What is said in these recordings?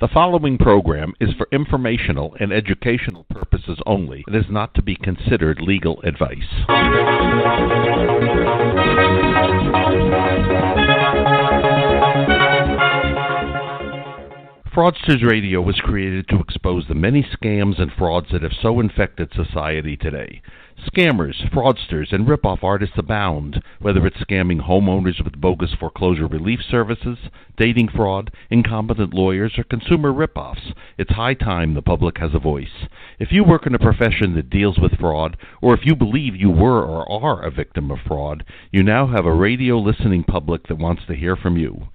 The following program is for informational and educational purposes only and is not to be considered legal advice. Fraudsters Radio was created to expose the many scams and frauds that have so infected society today. Scammers, fraudsters, and rip-off artists abound, whether it's scamming homeowners with bogus foreclosure relief services, dating fraud, incompetent lawyers, or consumer rip-offs. It's high time the public has a voice. If you work in a profession that deals with fraud, or if you believe you were or are a victim of fraud, you now have a radio listening public that wants to hear from you.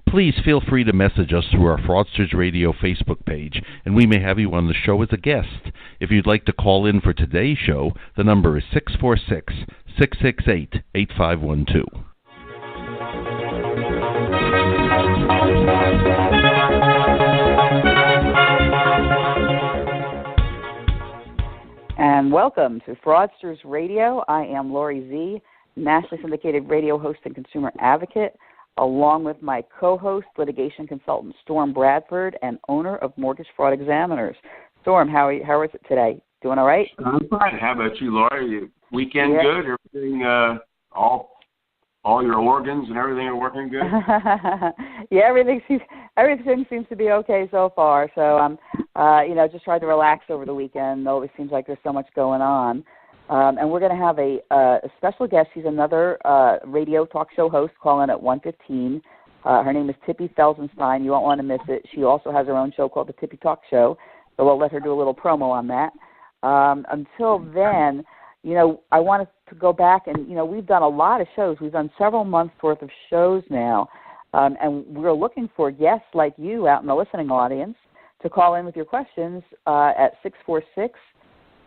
Please feel free to message us through our Fraudsters Radio Facebook page, and we may have you on the show as a guest. If you'd like to call in for today's show, the number is 646-668-8512. And welcome to Fraudsters Radio. I am Lori Z., nationally syndicated radio host and consumer advocate, along with my co-host, litigation consultant Storm Bradford, and owner of Mortgage Fraud Examiners. Storm, how is it today? Doing all right? I'm fine. How about you, Lori? Weekend good? Everything, all your organs and everything are working good? Yeah, everything seems to be okay so far. So just tried to relax over the weekend. It always seems like there's so much going on. And we're going to have a special guest. She's another radio talk show host calling at 1:15. Her name is Tippy Felzenstein. You won't want to miss it. She also has her own show called the Tippy Talk Show, so we'll let her do a little promo on that. Until then, I wanted to go back and, we've done a lot of shows. We've done several months' worth of shows now, and we're looking for guests like you out in the listening audience to call in with your questions at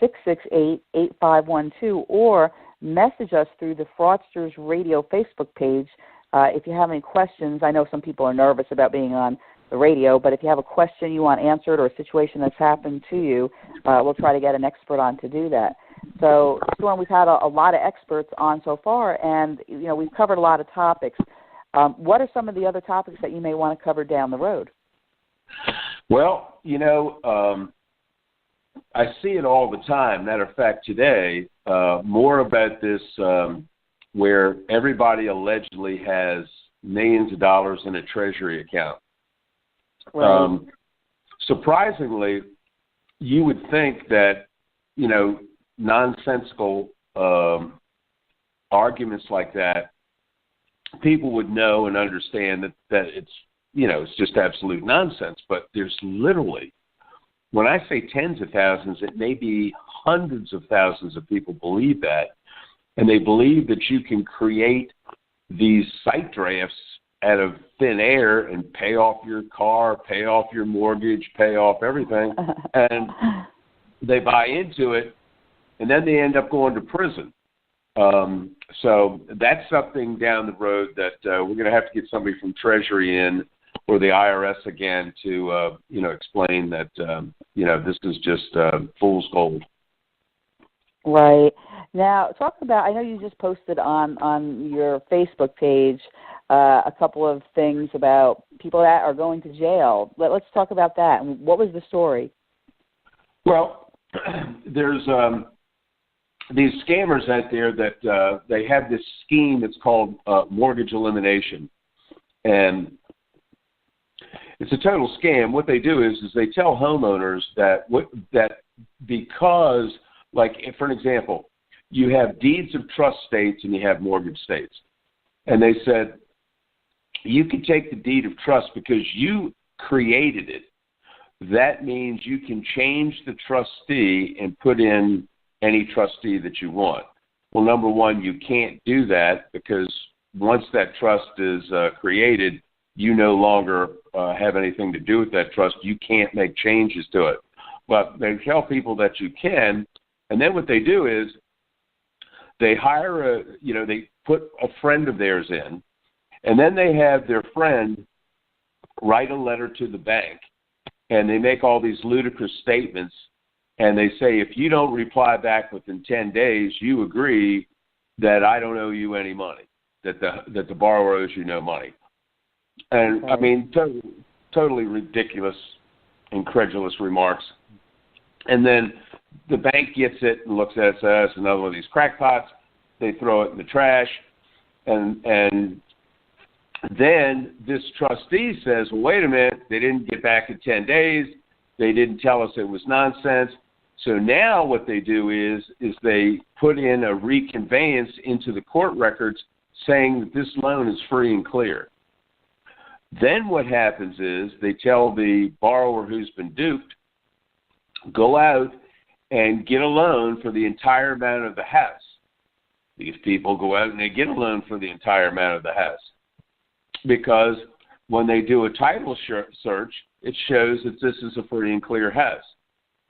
646-668-8512 or message us through the Fraudsters Radio Facebook page. If you have any questions, I know some people are nervous about being on the radio, but if you have a question you want answered or a situation that's happened to you, we'll try to get an expert on to do that. So, Storm, we've had a lot of experts on so far, and we've covered a lot of topics. What are some of the other topics that you may want to cover down the road? Well, I see it all the time. Matter of fact, today, more about this where everybody allegedly has millions of dollars in a Treasury account. Right. Surprisingly, you would think that, nonsensical arguments like that, people would know and understand that it's, it's just absolute nonsense. But there's literally, when I say tens of thousands, it may be hundreds of thousands of people believe that, and they believe that you can create these site drafts out of thin air and pay off your car, pay off your mortgage, pay off everything, and they buy into it, and then they end up going to prison. So that's something down the road that we're going to have to get somebody from Treasury in or the IRS again to, explain that, this is just fool's gold. Right. Now, talk about, I know you just posted on your Facebook page a couple of things about people that are going to jail. Let's talk about that. What was the story? Well, there's these scammers out there that they have this scheme. It's called mortgage elimination. And it's a total scam. What they do is they tell homeowners that because, like, for an example, you have deeds of trust states and you have mortgage states. And they said, you can take the deed of trust because you created it. That means you can change the trustee and put in any trustee that you want. Well, number one, you can't do that because once that trust is created, you no longer have anything to do with that trust. You can't make changes to it. But they tell people that you can, and then what they do is they hire they put a friend of theirs in, and then they have their friend write a letter to the bank, and they make all these ludicrous statements, and they say, if you don't reply back within 10 days, you agree that I don't owe you any money, that the borrower owes you no money. And, I mean, totally ridiculous incredulous remarks. And then the bank gets it and looks at it and says, another one of these crackpots. They throw it in the trash. And then this trustee says, well, wait a minute, they didn't get back in 10 days. They didn't tell us it was nonsense. So now what they do is they put in a reconveyance into the court records saying that this loan is free and clear. Then what happens is they tell the borrower who's been duped, go out and get a loan for the entire amount of the house. These people go out and they get a loan for the entire amount of the house. Because when they do a title search, it shows that this is a free and clear house.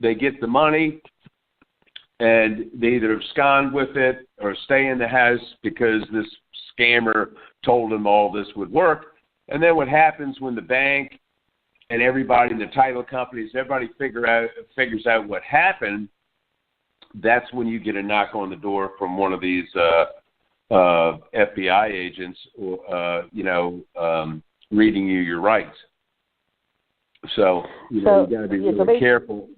They get the money, and they either abscond with it or stay in the house because this scammer told them all this would work. And then what happens when the bank and everybody, the title companies, everybody figures out what happened, that's when you get a knock on the door from one of these FBI agents, reading you your rights. So you got to be really careful.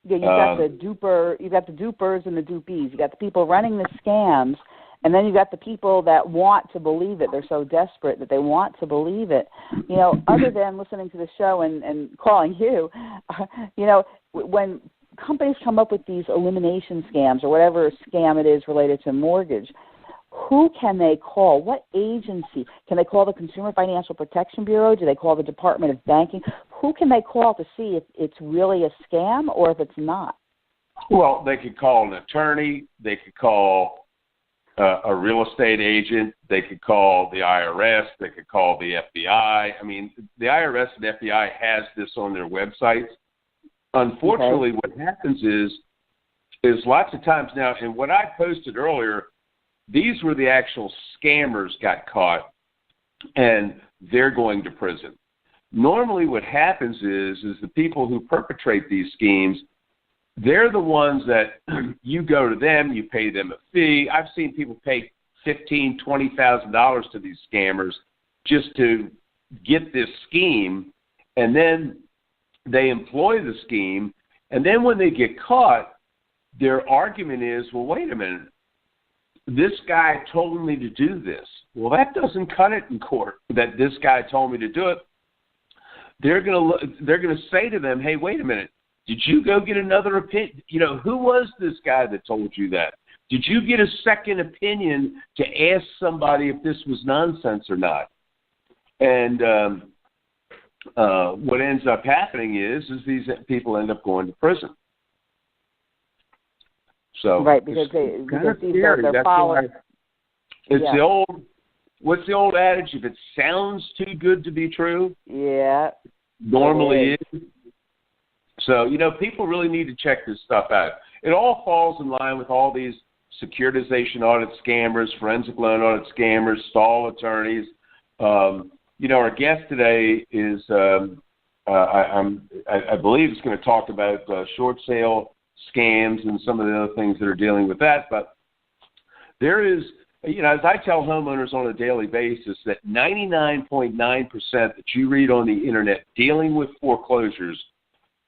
Yeah, you've got the duper, you've got the dupers and the dupees. You got the people running the scams, and then you got the people that want to believe it. They're so desperate that they want to believe it. Other than listening to the show and calling you, when companies come up with these elimination scams or whatever scam it is related to mortgage, who can they call? What agency? Can they call the Consumer Financial Protection Bureau? Do they call the Department of Banking? Who can they call to see if it's really a scam or if it's not? Well, they could call an attorney. They could call a real estate agent. They could call the IRS. They could call the FBI. I mean, the IRS and FBI has this on their websites. Unfortunately, What happens is lots of times now, and what I posted earlier, these were the actual scammers got caught, and they're going to prison. Normally what happens is the people who perpetrate these schemes, they're the ones that you go to them, you pay them a fee. I've seen people pay $15,000, $20,000 to these scammers just to get this scheme, and then they employ the scheme, and then when they get caught, their argument is, well, wait a minute, this guy told me to do this. Well, that doesn't cut it in court, that this guy told me to do it. They're going to say to them, hey, wait a minute, did you go get another opinion? Who was this guy that told you that? Did you get a second opinion to ask somebody if this was nonsense or not? And what ends up happening is these people end up going to prison. So right, because they're following. What's the old adage? If it sounds too good to be true, normally is. So people really need to check this stuff out. It all falls in line with all these securitization audit scammers, forensic loan audit scammers, stall attorneys. Our guest today is I believe is going to talk about short sale scams and some of the other things that are dealing with that. But there is, as I tell homeowners on a daily basis, that 99.9% that you read on the internet dealing with foreclosures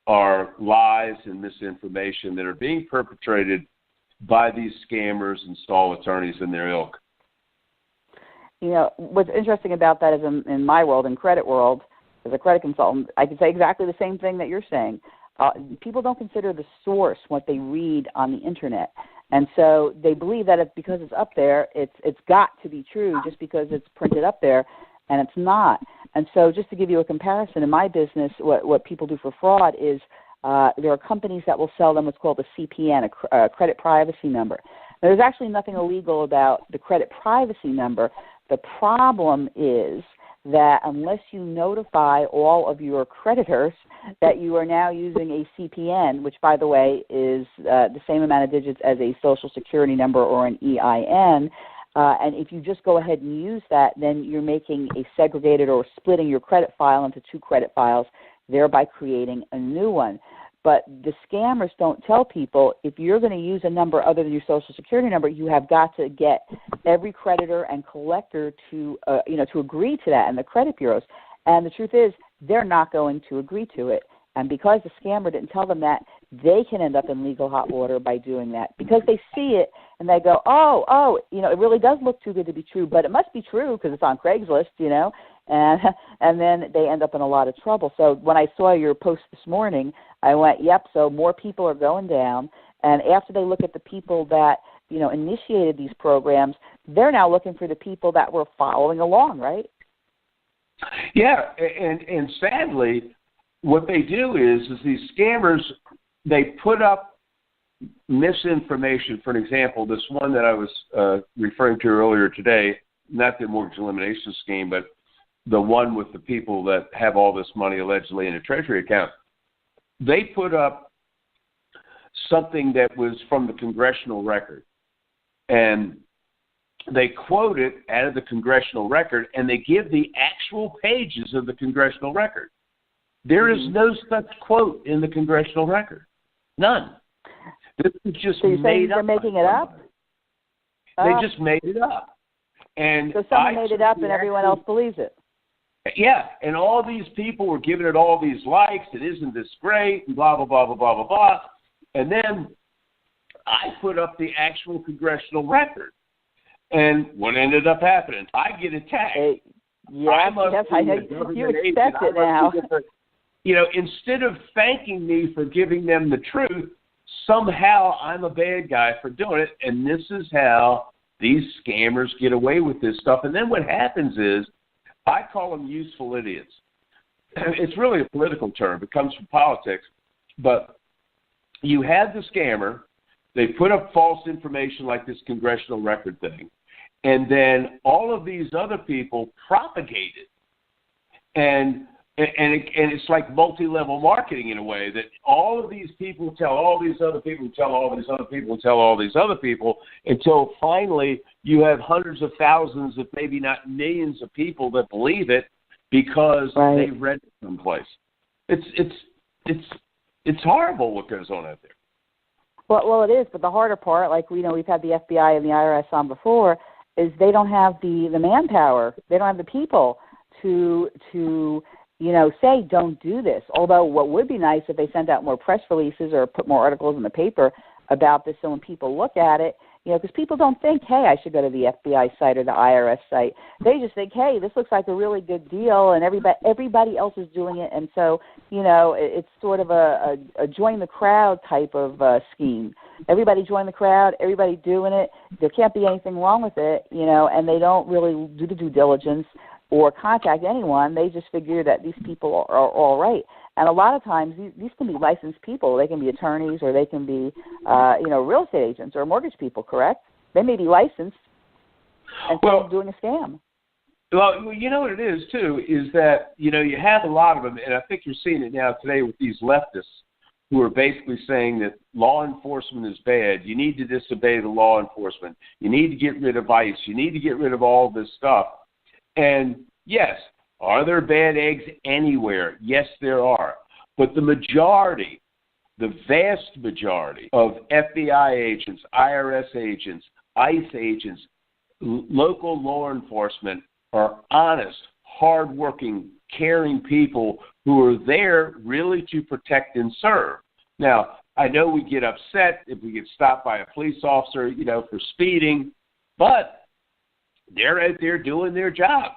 are lies and misinformation that are being perpetrated by these scammers and stall attorneys and their ilk. What's interesting about that is in my world, in credit world, as a credit consultant, I can say exactly the same thing that you're saying. People don't consider the source what they read on the internet, and so they believe that because it's up there, it's got to be true just because it's printed up there, and it's not. And so, just to give you a comparison, in my business, what people do for fraud is there are companies that will sell them what's called a CPN, a credit privacy number. Now, there's actually nothing illegal about the credit privacy number. The problem is that unless you notify all of your creditors that you are now using a CPN, which, by the way, is the same amount of digits as a Social Security number or an EIN, and if you just go ahead and use that, then you're making a segregated or splitting your credit file into two credit files, thereby creating a new one. But the scammers don't tell people if you're going to use a number other than your Social Security number, you have got to get every creditor and collector to agree to that, and the credit bureaus. And the truth is, they're not going to agree to it. And because the scammer didn't tell them that, they can end up in legal hot water by doing that, because they see it and they go, oh, it really does look too good to be true, but it must be true because it's on Craigslist, and then they end up in a lot of trouble. So when I saw your post this morning, I went, yep, so more people are going down. And after they look at the people that, initiated these programs, they're now looking for the people that were following along, right? Yeah, and sadly, what they do is these scammers, they put up misinformation. For an example, this one that I was referring to earlier today, not the mortgage elimination scheme, but the one with the people that have all this money allegedly in a Treasury account, they put up something that was from the congressional record. And they quote it out of the congressional record, and they give the actual pages of the congressional record. There is no such quote in the congressional record. None. This is just so you're made up. They're making it up? They just made it up. And so someone made it up and everyone else believes it. Yeah, and all these people were giving it all these likes, and isn't this great, and blah, blah, blah, blah, blah, blah, blah. And then I put up the actual congressional record. And what ended up happening? I get attacked. Yes, I know. You accept it now. Instead of thanking me for giving them the truth, somehow I'm a bad guy for doing it. And this is how these scammers get away with this stuff. And then what happens is, I call them useful idiots. It's really a political term. It comes from politics. But you have the scammer. They put up false information like this congressional record thing. And then all of these other people propagate it. And it's like multi-level marketing in a way, that all of these people tell all these other people, tell all these other people, tell all these other people, until finally you have hundreds of thousands, if maybe not millions of people that believe it because they read it someplace. It's horrible what goes on out there. Well, it is, but the harder part, like we've had the FBI and the IRS on before, is they don't have the manpower. They don't have the people to say don't do this. Although what would be nice if they sent out more press releases or put more articles in the paper about this, so when people look at it, because people don't think, hey, I should go to the FBI site or the IRS site. They just think, hey, this looks like a really good deal, and everybody else is doing it, and so it's sort of a join the crowd type of scheme. Everybody join the crowd, everybody doing it. There can't be anything wrong with it, and they don't really do the due diligence or contact anyone. They just figure that these people are all right. And a lot of times, these can be licensed people. They can be attorneys, or they can be, real estate agents or mortgage people, correct? They may be licensed and doing a scam. Well, you know what it is, too, is that, you have a lot of them, and I think you're seeing it now today with these leftists who are basically saying that law enforcement is bad. You need to disobey the law enforcement. You need to get rid of ICE. You need to get rid of all this stuff. And, yes, are there bad eggs anywhere? Yes, there are. But the vast majority of FBI agents, IRS agents, ICE agents, local law enforcement are honest, hardworking, caring people who are there really to protect and serve. Now, I know we get upset if we get stopped by a police officer, for speeding, but they're out there doing their job.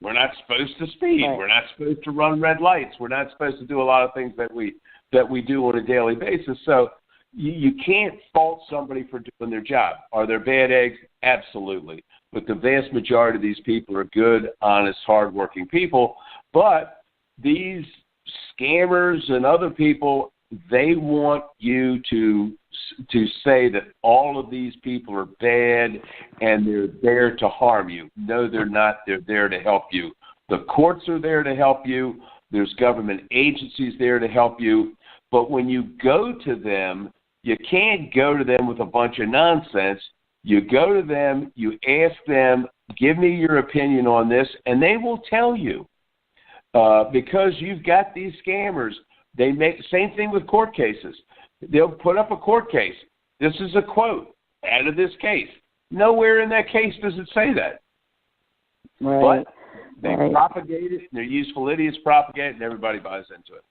We're not supposed to speed. Right. We're not supposed to run red lights. We're not supposed to do a lot of things that we do on a daily basis. So you can't fault somebody for doing their job. Are there bad eggs? Absolutely. But the vast majority of these people are good, honest, hardworking people. But these scammers and other people, they want you to say that all of these people are bad and they're there to harm you. No, they're not. They're there to help you. The courts are there to help you. There's government agencies there to help you. But when you go to them, you can't go to them with a bunch of nonsense. You go to them, you ask them, give me your opinion on this, and they will tell you. Because you've got these scammers. They make same thing with court cases. They'll put up a court case. This is a quote out of this case. Nowhere in that case does it say that. Right. They propagate it, and their useful idiots propagate it, and everybody buys into it.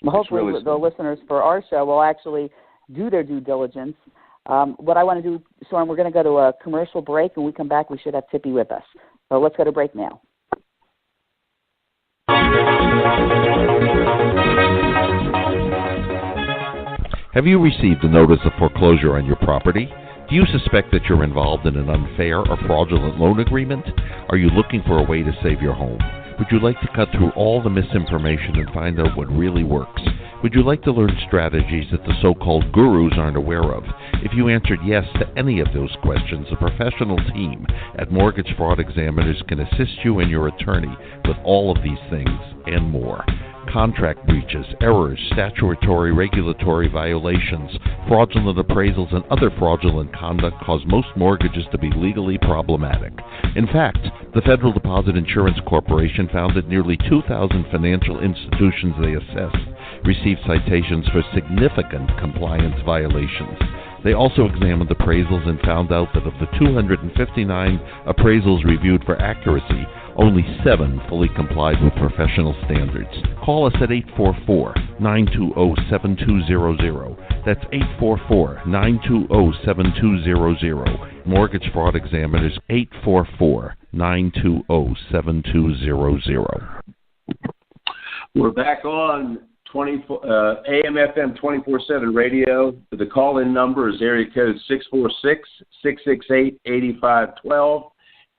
Well, hopefully really the listeners for our show will actually do their due diligence. What I want to do, Storm, we're going to go to a commercial break, and when we come back, we should have Tippy with us. So let's go to break now. Have you received a notice of foreclosure on your property? Do you suspect that you're involved in an unfair or fraudulent loan agreement? Are you looking for a way to save your home? Would you like to cut through all the misinformation and find out what really works? Would you like to learn strategies that the so-called gurus aren't aware of? If you answered yes to any of those questions, a professional team at Mortgage Fraud Examiners can assist you and your attorney with all of these things and more. Contract breaches, errors, statutory regulatory violations, fraudulent appraisals, and other fraudulent conduct cause most mortgages to be legally problematic. In fact, the Federal Deposit Insurance Corporation found that nearly 2,000 financial institutions they assessed received citations for significant compliance violations. They also examined appraisals and found out that of the 259 appraisals reviewed for accuracy, only 7 fully complied with professional standards. Call us at 844-920-7200. That's 844-920-7200. Mortgage Fraud Examiners, 844-920-7200. We're back on AM FM 24/7 radio. The call-in number is area code 646-668-8512.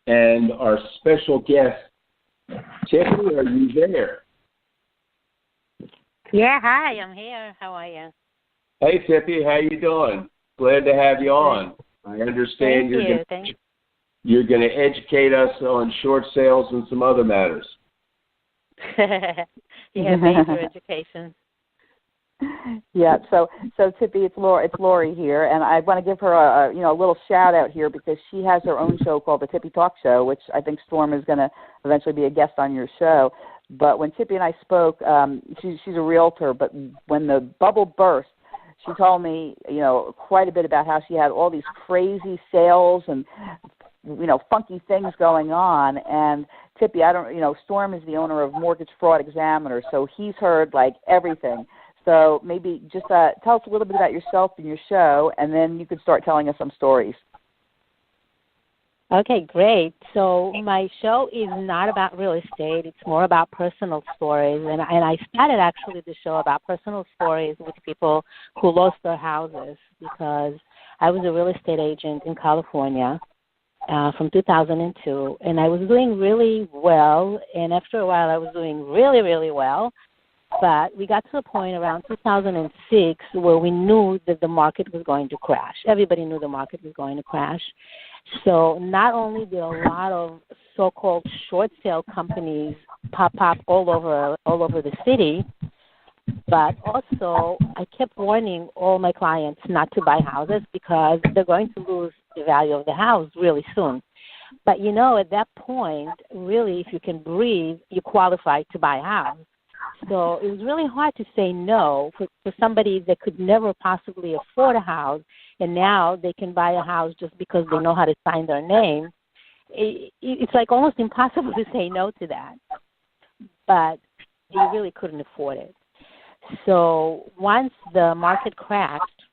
And our special guest, Tiffany, are you there? Yeah, hi, I'm here. How are you? Hey, Tippy, how you doing? Glad to have you on. I understand you're going to educate us on short sales and some other matters. Yeah, major education. Yeah, so Tippy, it's Lori here, and I want to give her a little shout out here because she has her own show called the Tippy Talk Show, which I think Storm is going to eventually be a guest on your show. But when Tippy and I spoke, she's a realtor, but when the bubble burst, she told me quite a bit about how she had all these crazy sales and funky things going on. And Tippy, Storm is the owner of Mortgage Fraud Examiner, so he's heard like everything. So maybe just tell us a little bit about yourself and your show, and then you could start telling us some stories. Okay, great. So my show is not about real estate. It's more about personal stories. And I started actually the show about personal stories with people who lost their houses because I was a real estate agent in California from 2002, and I was doing really well. And after a while, I was doing really, really well. But we got to a point around 2006 where we knew that the market was going to crash. Everybody knew the market was going to crash. So not only did a lot of so-called short sale companies pop up all over the city, but also I kept warning all my clients not to buy houses because they're going to lose the value of the house really soon. But at that point, really, if you can breathe, you qualify to buy a house. So it was really hard to say no for somebody that could never possibly afford a house, and now they can buy a house just because they know how to sign their name. It's like almost impossible to say no to that. But they really couldn't afford it. So once the market crashed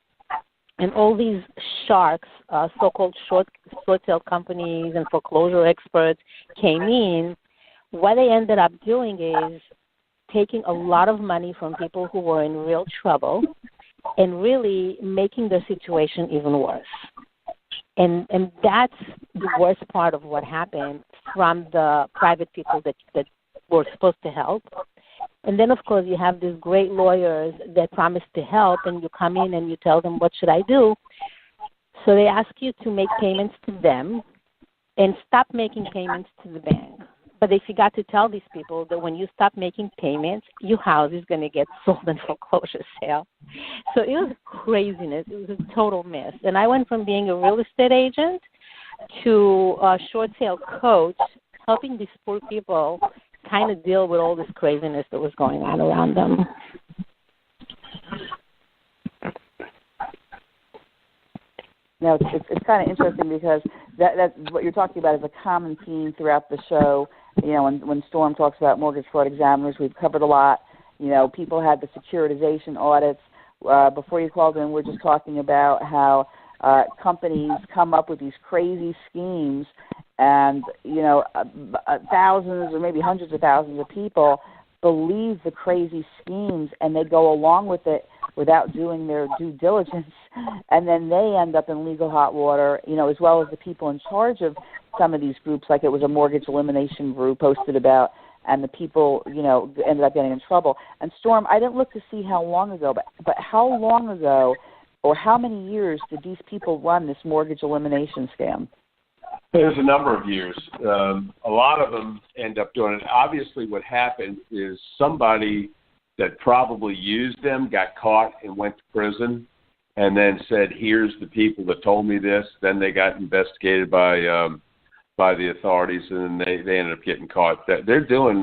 and all these sharks, so-called short sale companies and foreclosure experts came in, what they ended up doing is taking a lot of money from people who were in real trouble and really making their situation even worse. And that's the worst part of what happened from the private people that were supposed to help. And then, of course, you have these great lawyers that promise to help, and you come in and you tell them, what should I do? So they ask you to make payments to them and stop making payments to the bank. But they forgot to tell these people that when you stop making payments, your house is going to get sold in foreclosure sale. So it was craziness. It was a total mess. And I went from being a real estate agent to a short sale coach, helping these poor people kind of deal with all this craziness that was going on around them. It's kind of interesting because that's what you're talking about is a common theme throughout the show. You know, when Storm talks about mortgage fraud examiners, we've covered a lot. You know, people had the securitization audits. Before you called in, we're just talking about how companies come up with these crazy schemes, and, you know, thousands or maybe hundreds of thousands of people believe the crazy schemes, and they go along with it without doing their due diligence, and then they end up in legal hot water, you know, as well as the people in charge of some of these groups, like it was a mortgage elimination group posted about, and the people, you know, ended up getting in trouble. And Storm, I didn't look to see how long ago, but how long ago or how many years did these people run this mortgage elimination scam? There's a number of years. A lot of them end up doing it. Obviously, what happened is somebody that probably used them got caught and went to prison, and then said, "Here's the people that told me this." Then they got investigated by the authorities, and then they ended up getting caught. They're doing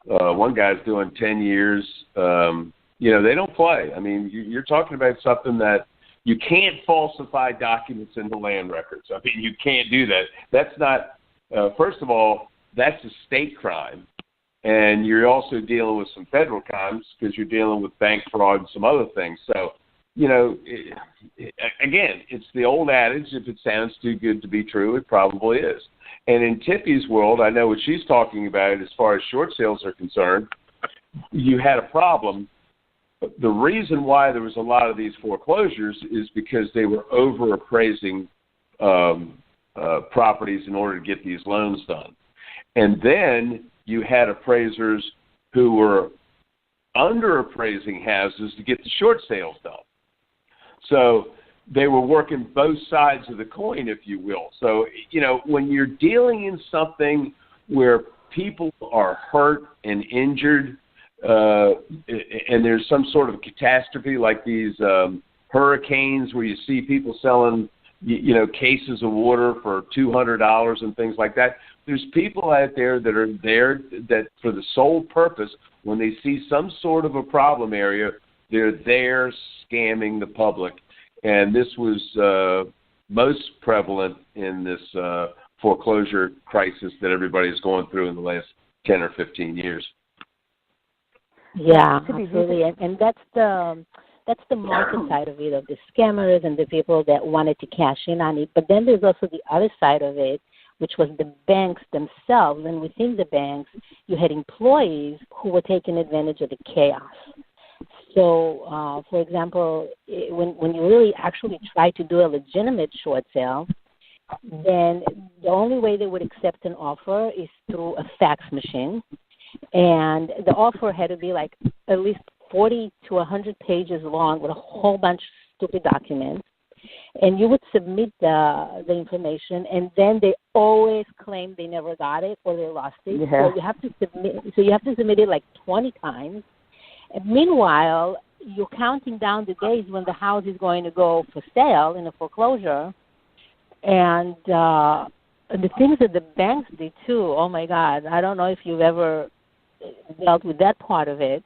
one guy's doing 10 years. You know, they don't play. I mean, you're talking about something that you can't falsify documents in the land records. I mean, you can't do that. That's not, first of all, that's a state crime. And you're also dealing with some federal crimes because you're dealing with bank fraud and some other things. So, you know, again, it's the old adage, if it sounds too good to be true, it probably is. And in Tippy's world, I know what she's talking about as far as short sales are concerned. You had a problem. The reason why there was a lot of these foreclosures is because they were over-appraising properties in order to get these loans done. And then you had appraisers who were under-appraising houses to get the short sales done. So they were working both sides of the coin, if you will. So, you know, when you're dealing in something where people are hurt and injured, and there's some sort of catastrophe like these hurricanes where you see people selling, you know, cases of water for $200 and things like that. There's people out there that are there that for the sole purpose, when they see some sort of a problem area, they're there scamming the public. And this was most prevalent in this foreclosure crisis that everybody's going through in the last 10 or 15 years. Yeah, absolutely, and that's the market side of it, of the scammers and the people that wanted to cash in on it. But then there's also the other side of it, which was the banks themselves. And within the banks, you had employees who were taking advantage of the chaos. So, for example, when you really actually try to do a legitimate short sale, then the only way they would accept an offer is through a fax machine. And the offer had to be like at least 40 to 100 pages long with a whole bunch of stupid documents. And you would submit the information, and then they always claim they never got it or they lost it. Yeah. So you have to submit it like 20 times. And meanwhile, you're counting down the days when the house is going to go for sale in a foreclosure. And the things that the banks did too, oh my God, I don't know if you've ever dealt with that part of it,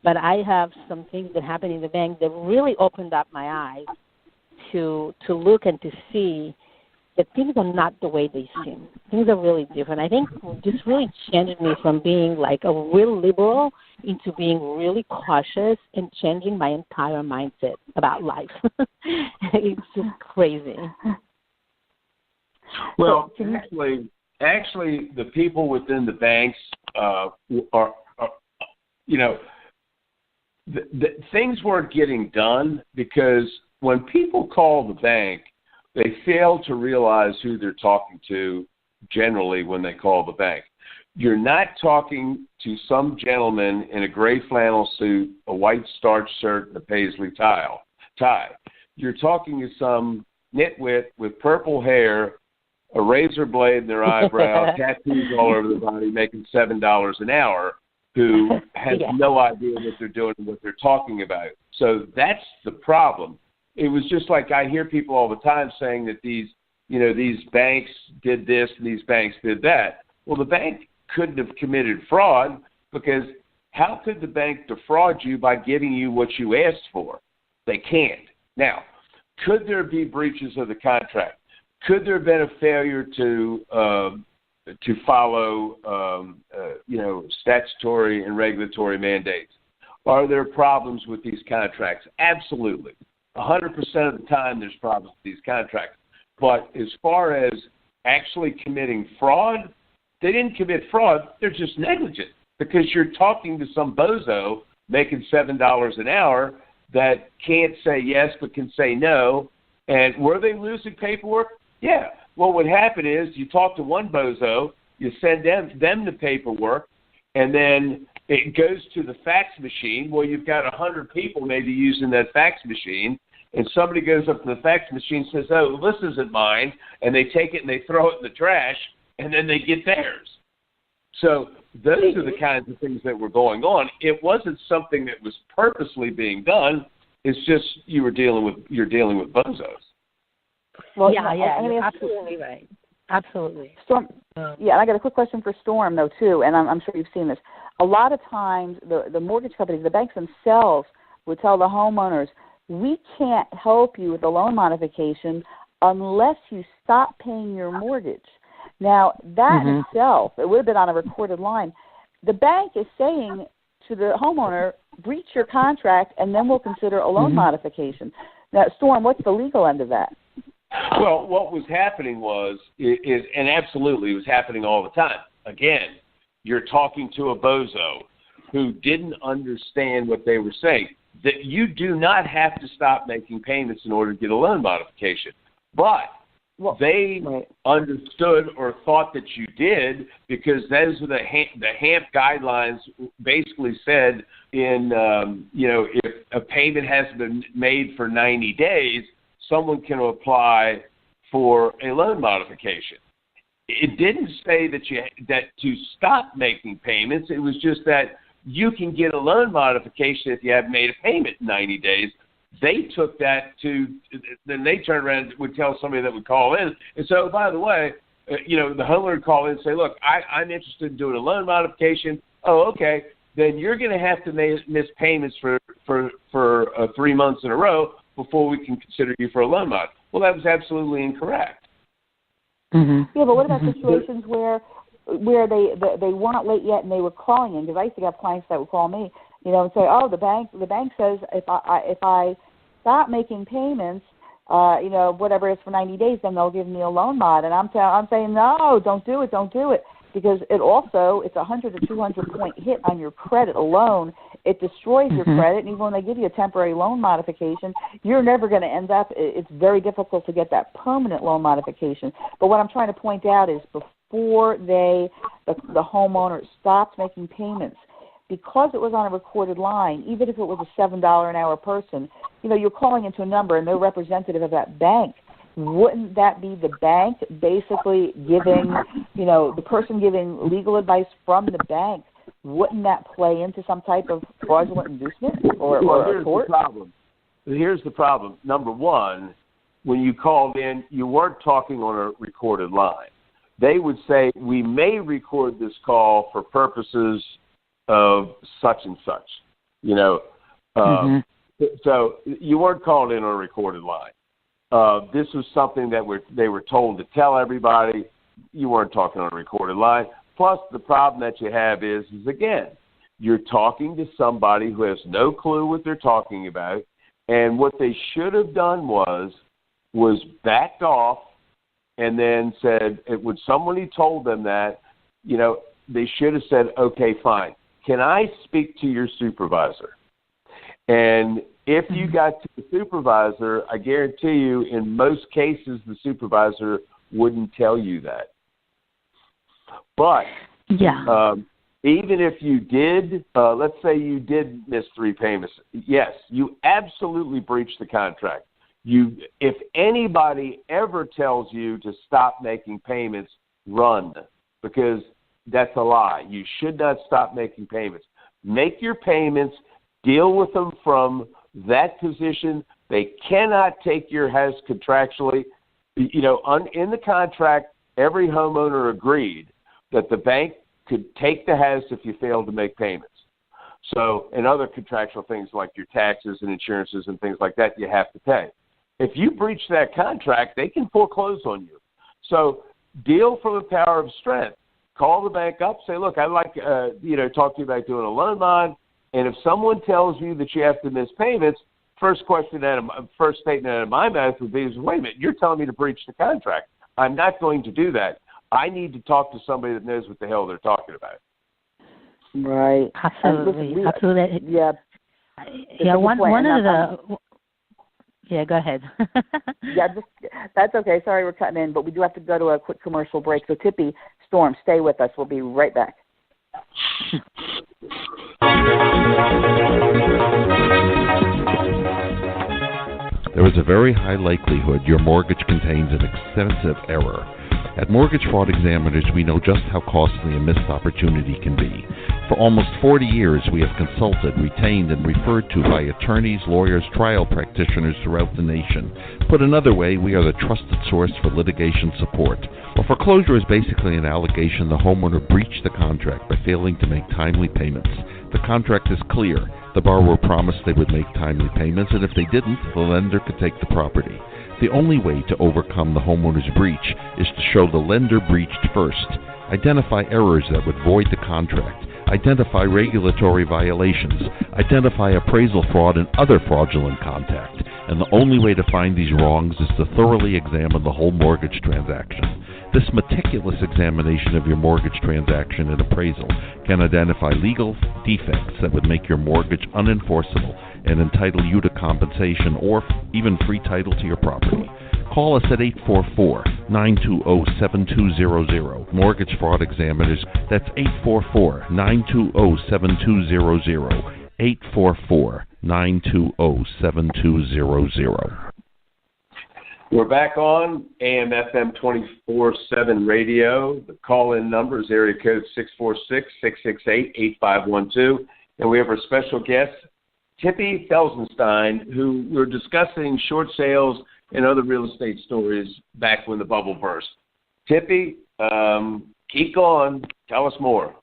but I have some things that happened in the bank that really opened up my eyes to look and to see that things are not the way they seem. Things are really different. I think this really changed me from being like a real liberal into being really cautious and changing my entire mindset about life. It's just crazy. Well, actually, the people within the banks are you know, things weren't getting done because when people call the bank, they fail to realize who they're talking to generally when they call the bank. You're not talking to some gentleman in a gray flannel suit, a white starch shirt, and a paisley tie. You're talking to some nitwit with purple hair, a razor blade in their eyebrow, tattoos all over the body, making $7 an hour, who has no idea what they're doing and what they're talking about. So that's the problem. It was just like I hear people all the time saying that these banks did this and these banks did that. Well, the bank couldn't have committed fraud because how could the bank defraud you by giving you what you asked for? They can't. Now, could there be breaches of the contract? Could there have been a failure to follow, statutory and regulatory mandates? Are there problems with these contracts? Absolutely. 100% of the time there's problems with these contracts. But as far as actually committing fraud, they didn't commit fraud. They're just negligent because you're talking to some bozo making $7 an hour that can't say yes but can say no. And were they losing paperwork? Yeah. What would happen is you talk to one bozo, you send them the paperwork, and then it goes to the fax machine. Well, you've got 100 people maybe using that fax machine, and somebody goes up to the fax machine and says, oh, this isn't mine, and they take it and they throw it in the trash, and then they get theirs. So those are the kinds of things that were going on. It wasn't something that was purposely being done. It's just you're dealing with bozos. Well, yeah, you're absolutely right. Absolutely. Storm, and I got a quick question for Storm, though, too, and I'm sure you've seen this. A lot of times the mortgage companies, the banks themselves, would tell the homeowners, we can't help you with a loan modification unless you stop paying your mortgage. Now, that in itself, it would have been on a recorded line. The bank is saying to the homeowner, breach your contract, and then we'll consider a loan modification. Now, Storm, what's the legal end of that? Well, what was happening and absolutely it was happening all the time. Again, you're talking to a bozo who didn't understand what they were saying, that you do not have to stop making payments in order to get a loan modification. But they understood or thought that you did because those are the HAMP guidelines basically said if a payment hasn't been made for 90 days, someone can apply for a loan modification. It didn't say that to stop making payments. It was just that you can get a loan modification if you haven't made a payment in 90 days. They took that then they turned around and would tell somebody that would call in and say, oh, by the way, the homeowner would call in and say, look, I'm interested in doing a loan modification. Oh, okay. Then you're going to have to miss payments for 3 months in a row before we can consider you for a loan mod. Well, that was absolutely incorrect. Yeah, but what about situations where they weren't late yet and they were calling in? Because I used to have clients that would call me, and say, oh, the bank says if I stop making payments, whatever it is for 90 days, then they'll give me a loan mod. And I'm saying, no, don't do it. Because it's 100 to 200 point hit on your credit alone. It destroys your credit, and even when they give you a temporary loan modification, you're never going to end up. It's very difficult to get that permanent loan modification. But what I'm trying to point out is before the homeowner stopped making payments, because it was on a recorded line, even if it was a $7 an hour person, you're calling into a number and they're representative of that bank. Wouldn't that be the bank basically giving, the person giving legal advice from the bank? Wouldn't that play into some type of fraudulent inducement or a tort? Here's the problem. Number one, when you called in, you weren't talking on a recorded line. They would say, we may record this call for purposes of such and such. So you weren't called in on a recorded line. This was something that they were told to tell everybody. You weren't talking on a recorded line. Plus, the problem that you have is again, you're talking to somebody who has no clue what they're talking about, and what they should have done was backed off and then said, when somebody told them that, they should have said, okay, fine. Can I speak to your supervisor? And if you got to the supervisor, I guarantee you, in most cases, the supervisor wouldn't tell you that. But even if you did, let's say you did miss 3 payments, yes, you absolutely breached the contract. If anybody ever tells you to stop making payments, run, because that's a lie. You should not stop making payments. Make your payments, deal with them from that position. They cannot take your house contractually. In the contract, every homeowner agreed that the bank could take the house if you failed to make payments. So, and other contractual things like your taxes and insurances and things like that, you have to pay. If you breach that contract, they can foreclose on you. So deal from a power of strength. Call the bank up, say, look, I'd like talk to you about doing a loan mod. And if someone tells you that you have to miss payments, first statement out of my mouth would be, wait a minute, you're telling me to breach the contract. I'm not going to do that. I need to talk to somebody that knows what the hell they're talking about. Right. Absolutely. Absolutely. Yeah. Yeah. One of the. Yeah, go ahead. That's okay. Sorry we're cutting in, but we do have to go to a quick commercial break. So, Tippy, Storm, stay with us. We'll be right back. There is a very high likelihood your mortgage contains an extensive error. At Mortgage Fraud Examiners, we know just how costly a missed opportunity can be. For almost 40 years, we have consulted, retained, and referred to by attorneys, lawyers, trial practitioners throughout the nation. Put another way, we are the trusted source for litigation support. A foreclosure is basically an allegation the homeowner breached the contract by failing to make timely payments. The contract is clear. The borrower promised they would make timely payments, and if they didn't, the lender could take the property. The only way to overcome the homeowner's breach is to show the lender breached first, identify errors that would void the contract, identify regulatory violations, identify appraisal fraud and other fraudulent contact, and the only way to find these wrongs is to thoroughly examine the whole mortgage transaction. This meticulous examination of your mortgage transaction and appraisal can identify legal defects that would make your mortgage unenforceable and entitle you to compensation or even free title to your property. Call us at 844-920-7200. Mortgage Fraud Examiners, that's 844-920-7200. 844-920-7200. We're back on AM FM 24/7 radio. The call-in number is area code 646-668-8512. And we have our special guest, Tippy Felzenstein, who we're discussing short sales and other real estate stories back when the bubble burst. Tippy, keep going. Tell us more.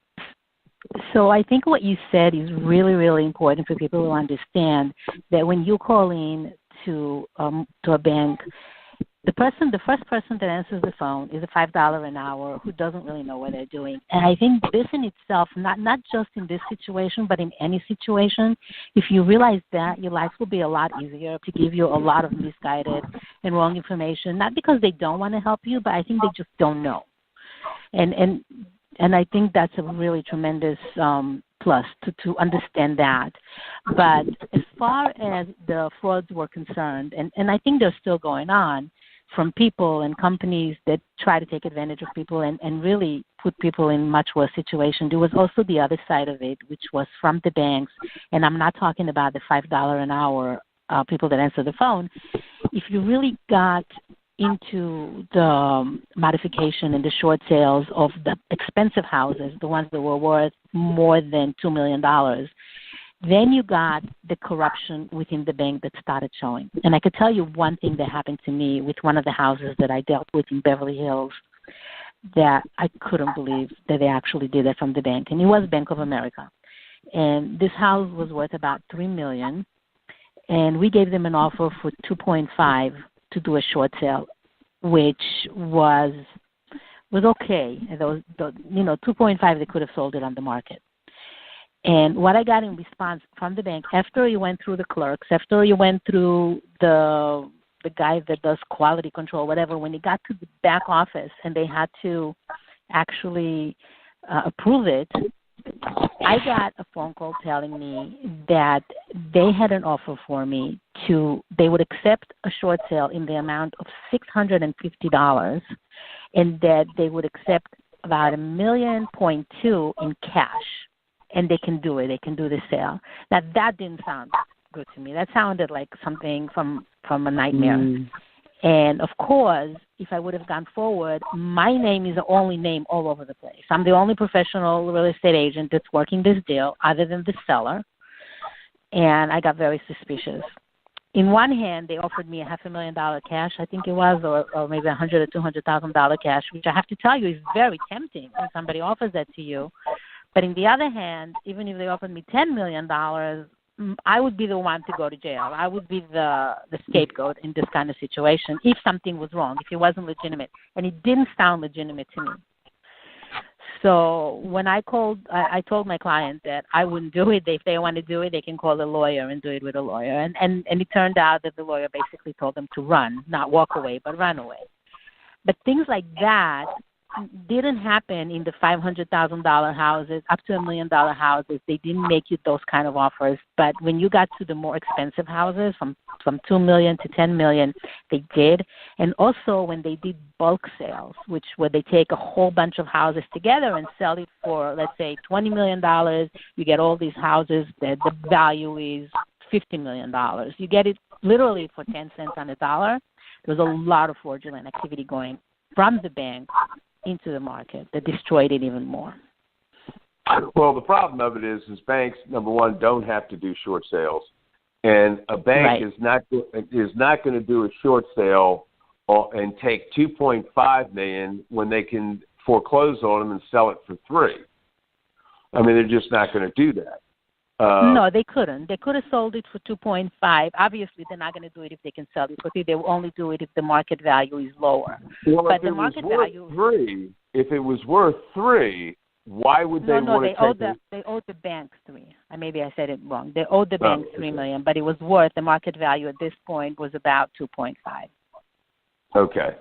So I think what you said is really, really important for people to understand that when you call in to a bank, the first person that answers the phone is a $5 an hour who doesn't really know what they're doing. And I think this in itself, not just in this situation, but in any situation, if you realize that, your life will be a lot easier to give you a lot of misguided and wrong information, not because they don't want to help you, but I think they just don't know. And I think that's a really tremendous plus to understand that. But as far as the frauds were concerned, and I think they're still going on, from people and companies that try to take advantage of people and really put people in much worse situation. There was also the other side of it, which was from the banks, and I'm not talking about the $5 an hour people that answer the phone. If you really got into the modification and the short sales of the expensive houses, the ones that were worth more than $2 million, then you got the corruption within the bank that started showing. And I could tell you one thing that happened to me with one of the houses that I dealt with in Beverly Hills that I couldn't believe that they actually did that from the bank. And it was Bank of America. And this house was worth about $3 million. And we gave them an offer for $2.5 to do a short sale, which was okay. And those, $2.5 they could have sold it on the market. And what I got in response from the bank, after you went through the clerks, after you went through the guy that does quality control, whatever, when you got to the back office and they had to actually approve it, I got a phone call telling me that they had an offer for me they would accept a short sale in the amount of $650 and that they would accept about $1.2 million in cash. And they can do it. They can do the sale. Now, that didn't sound good to me. That sounded like something from a nightmare. And, of course, if I would have gone forward, my name is the only name all over the place. I'm the only professional real estate agent that's working this deal other than the seller. And I got very suspicious. In one hand, they offered me $500,000 cash, I think it was, or maybe $100,000 or $200,000 cash, which I have to tell you is very tempting when somebody offers that to you. But in the other hand, even if they offered me $10 million, I would be the one to go to jail. I would be the scapegoat in this kind of situation if something was wrong, if it wasn't legitimate. And it didn't sound legitimate to me. So when I called, I told my client that I wouldn't do it. If they want to do it, they can call a lawyer and do it with a lawyer. And it turned out that the lawyer basically told them to run, not walk away, but run away. But things like that didn't happen in the $500,000 houses, up to $1 million houses. They didn't make you those kind of offers. But when you got to the more expensive houses, from $2 million to $10 million, they did. And also when they did bulk sales, where they take a whole bunch of houses together and sell it for, let's say, $20 million, you get all these houses that the value is $50 million. You get it literally for 10 cents on the dollar. There was a lot of fraudulent activity going from the bank into the market that destroyed it even more. Well, the problem of it is banks, number one, don't have to do short sales, and a bank is not going to do a short sale and take $2.5 million when they can foreclose on them and sell it for $3 million. I mean, they're just not going to do that. No, they couldn't. They could have sold it for 2.5. Obviously, they're not going to do it if they can sell it for 3. They will only do it if the market value is lower. Well, but the market value, if it was worth 3, why would they want to take it? They owed the bank 3. Maybe I said it wrong. They owed the bank $3 million, but it was worth, the market value at this point was about 2.5. Okay.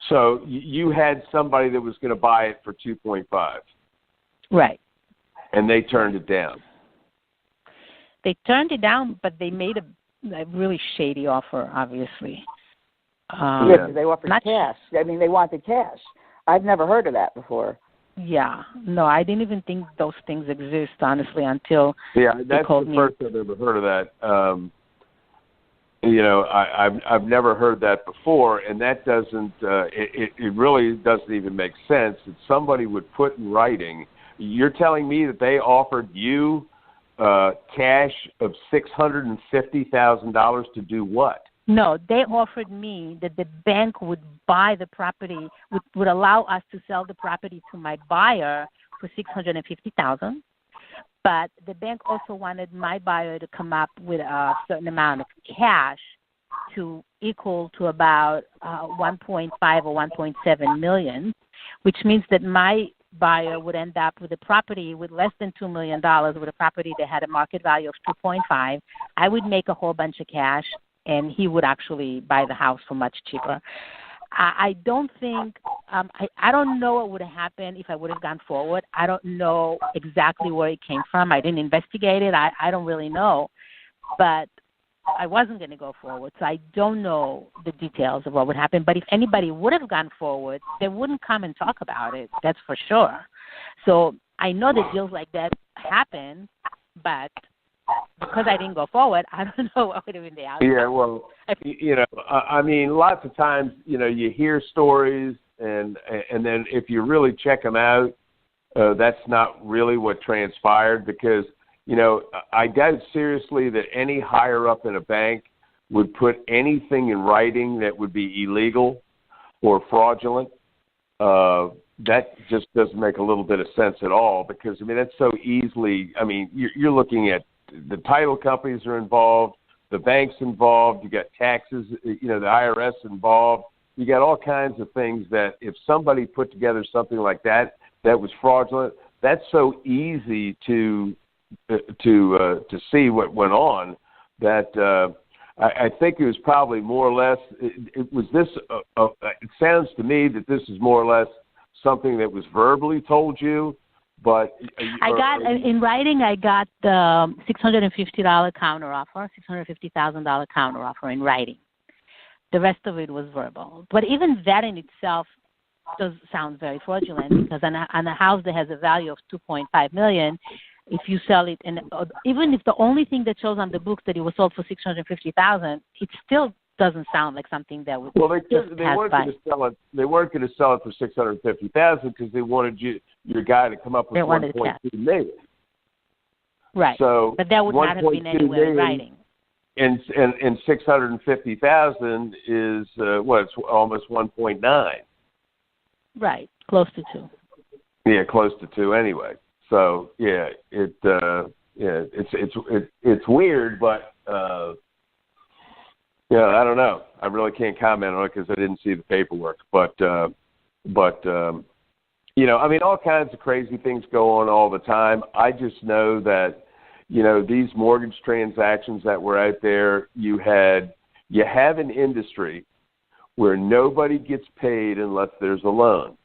So you had somebody that was going to buy it for 2.5. Right. And they turned it down. They turned it down, but they made a really shady offer, obviously. Yes, they offered cash. I mean, they wanted cash. I've never heard of that before. Yeah. No, I didn't even think those things exist, honestly, until that's the first I've ever heard of that. I've never heard that before, and that doesn't. It really doesn't even make sense that somebody would put in writing. You're telling me that they offered you cash of $650,000 to do what? No, they offered me that the bank would buy the property, would allow us to sell the property to my buyer for $650,000. But the bank also wanted my buyer to come up with a certain amount of cash to equal to about 1.5 or 1.7 million, which means that my buyer would end up with a property with less than $2 million, with a property that had a market value of 2.5. I would make a whole bunch of cash, and he would actually buy the house for much cheaper. I don't think I don't know what would have happened if I would have gone forward. I don't know exactly where it came from. I didn't investigate it. I don't really know. But I wasn't going to go forward, so I don't know the details of what would happen. But if anybody would have gone forward, they wouldn't come and talk about it. That's for sure. So I know that deals like that happen, but because I didn't go forward, I don't know what would have been the outcome. Yeah, well, I mean, lots of times, you hear stories, and then if you really check them out, that's not really what transpired because, I doubt seriously that any higher up in a bank would put anything in writing that would be illegal or fraudulent. That just doesn't make a little bit of sense at all because, that's so easily, you're looking at the title companies are involved, the bank's involved, you got taxes, the IRS involved. You got all kinds of things that if somebody put together something like that was fraudulent, that's so easy to see what went on that I think it was probably more or less it was this. It sounds to me that this is more or less something that was verbally told you. But I got in writing. I got the $650 counteroffer, $650,000 counteroffer in writing. The rest of it was verbal. But even that in itself does sound very fraudulent because on a house that has a value of $2.5 million, if you sell it, and even if the only thing that shows on the books that it was sold for $650,000, it still doesn't sound like something that would. Well, they weren't going to sell it. They weren't going to sell it for $650,000 because they wanted your guy to come up with $1.2 million. Right. So, but that would not have been anywhere in writing. And $650,000 is it's almost 1.9. Right, close to 2. Yeah, close to 2 anyway. So yeah, it Yeah, it's weird, but yeah, I don't know. I really can't comment on it because I didn't see the paperwork. But you know, I mean, all kinds of crazy things go on all the time. I just know that, you know, these mortgage transactions that were out there, you have an industry where nobody gets paid unless there's a loan.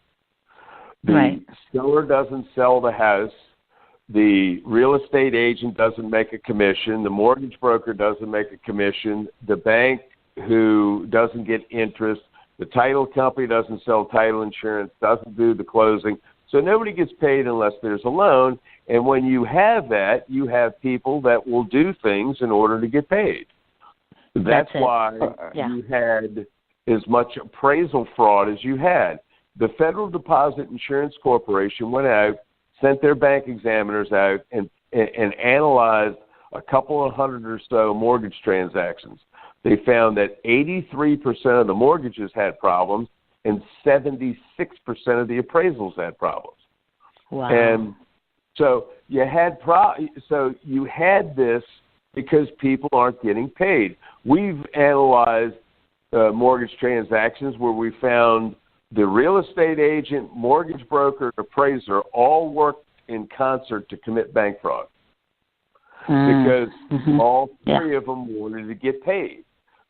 The seller doesn't sell the house. The real estate agent doesn't make a commission. The mortgage broker doesn't make a commission. The bank who doesn't get interest. The title company doesn't sell title insurance, doesn't do the closing. So nobody gets paid unless there's a loan. And when you have that, you have people that will do things in order to get paid. That's why you had as much appraisal fraud as you had. The Federal Deposit Insurance Corporation went out, sent their bank examiners out, and analyzed a couple of hundred or so mortgage transactions. They found that 83% of the mortgages had problems and 76% of the appraisals had problems. Wow. And so you had this because people aren't getting paid. We've analyzed mortgage transactions where we found the real estate agent, mortgage broker, appraiser all worked in concert to commit bank fraud because all three of them wanted to get paid.